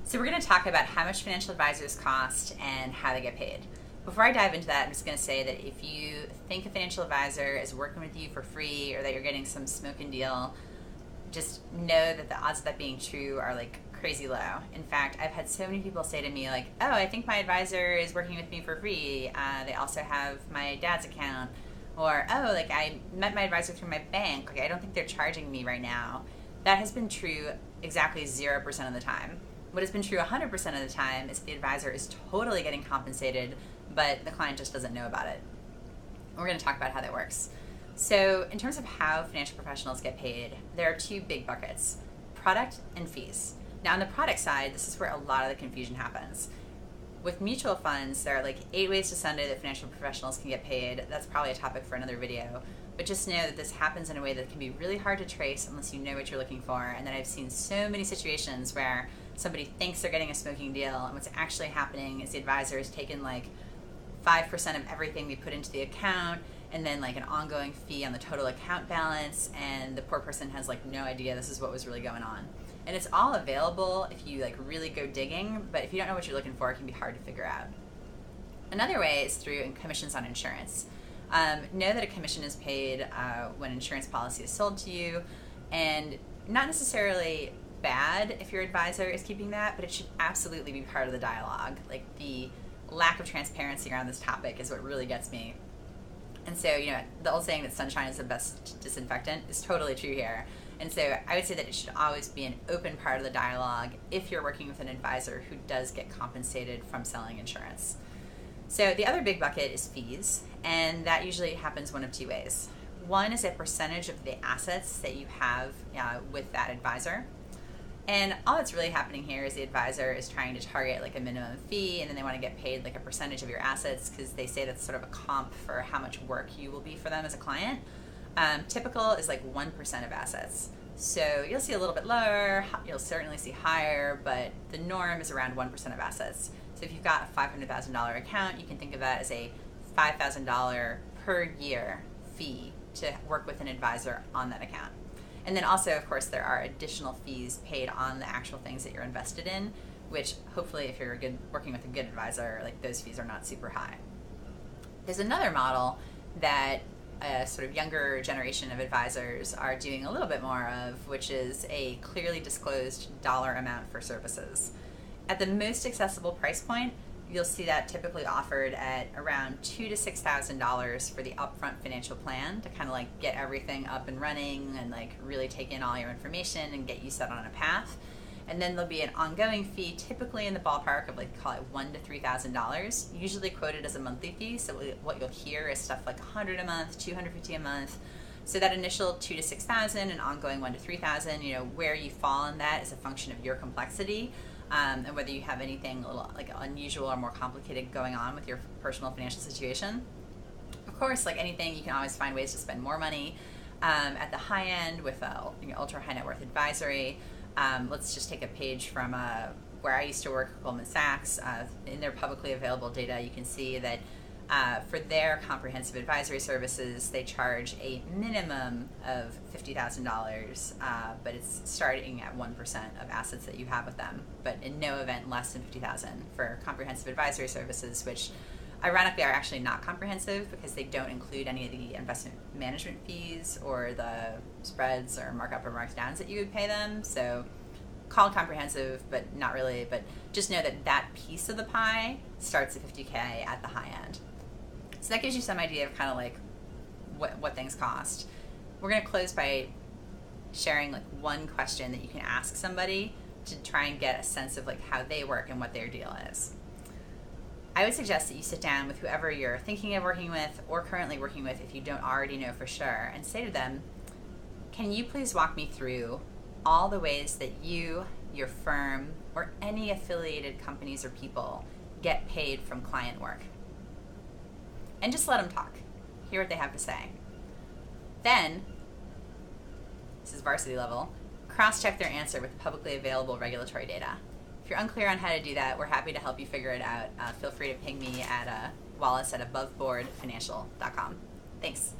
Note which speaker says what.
Speaker 1: So we're going to talk about how much financial advisors cost and how they get paid. Before I dive into that, I'm just going to say that if you think a financial advisor is working with you for free or that you're getting some smoking deal, just know that the odds of that being true are like crazy low. In fact, I've had so many people say to me like, oh, I think my advisor is working with me for free. They also have my dad's account. Or, oh, like I met my advisor through my bank. Like I don't think they're charging me right now. That has been true exactly 0% of the time. What has been true 100% of the time is the advisor is totally getting compensated, but the client just doesn't know about it. We're going to talk about how that works. So in terms of how financial professionals get paid, there are two big buckets, product and fees. Now on the product side, this is where a lot of the confusion happens. With mutual funds, there are like 8 ways to Sunday that financial professionals can get paid. That's probably a topic for another video. But just know that this happens in a way that can be really hard to trace unless you know what you're looking for. And that I've seen so many situations where somebody thinks they're getting a smoking deal, and what's actually happening is the advisor has taken like 5% of everything we put into the account, and then like an ongoing fee on the total account balance, and the poor person has like no idea this is what was really going on. And it's all available if you like really go digging, but if you don't know what you're looking for, it can be hard to figure out. Another way is through commissions on insurance. Know that a commission is paid when an insurance policy is sold to you, and not necessarily bad if your advisor is keeping that, but it should absolutely be part of the dialogue. Like the lack of transparency around this topic is what really gets me. And so, you know, the old saying that sunshine is the best disinfectant is totally true here. And so I would say that it should always be an open part of the dialogue if you're working with an advisor who does get compensated from selling insurance. So the other big bucket is fees, and that usually happens one of two ways. One is a percentage of the assets that you have with that advisor. And all that's really happening here is the advisor is trying to target like a minimum fee, and then they want to get paid like a percentage of your assets because they say that's sort of a comp for how much work you will be for them as a client. Typical is like 1% of assets. So you'll see a little bit lower, you'll certainly see higher, but the norm is around 1% of assets. So if you've got a $500,000 account, you can think of that as a $5,000 per year fee to work with an advisor on that account. And then also, of course, there are additional fees paid on the actual things that you're invested in, which hopefully if you're working with a good advisor, like those fees are not super high. There's another model that a sort of younger generation of advisors are doing a little bit more of, which is a clearly disclosed dollar amount for services. At the most accessible price point, you'll see that typically offered at around $2,000 to $6,000 for the upfront financial plan to kind of like get everything up and running and like really take in all your information and get you set on a path. And then there'll be an ongoing fee, typically in the ballpark of like call it $1,000 to $3,000, usually quoted as a monthly fee. So what you'll hear is stuff like $100 a month, $250 a month. So that initial $2,000 to $6,000 and ongoing $1,000 to $3,000, you know, where you fall in that is a function of your complexity. And whether you have anything a little like unusual or more complicated going on with your personal financial situation. Of course, like anything, you can always find ways to spend more money at the high end with ultra high net worth advisory. Let's just take a page from where I used to work, Goldman Sachs. In their publicly available data, you can see that for their comprehensive advisory services, they charge a minimum of $50,000, but it's starting at 1% of assets that you have with them, but in no event less than $50,000 for comprehensive advisory services, which ironically are actually not comprehensive because they don't include any of the investment management fees or the spreads or markup or markdowns that you would pay them. So called comprehensive, but not really. But just know that that piece of the pie starts at $50K at the high end. So that gives you some idea of kind of like what things cost. We're going to close by sharing like one question that you can ask somebody to try and get a sense of like how they work and what their deal is. I would suggest that you sit down with whoever you're thinking of working with or currently working with if you don't already know for sure, and say to them, can you please walk me through all the ways that you, your firm, or any affiliated companies or people get paid from client work? And just let them talk. Hear what they have to say. Then, this is varsity level, cross-check their answer with publicly available regulatory data. If you're unclear on how to do that, we're happy to help you figure it out. Feel free to ping me at Wallis at aboveboardfinancial.com. Thanks.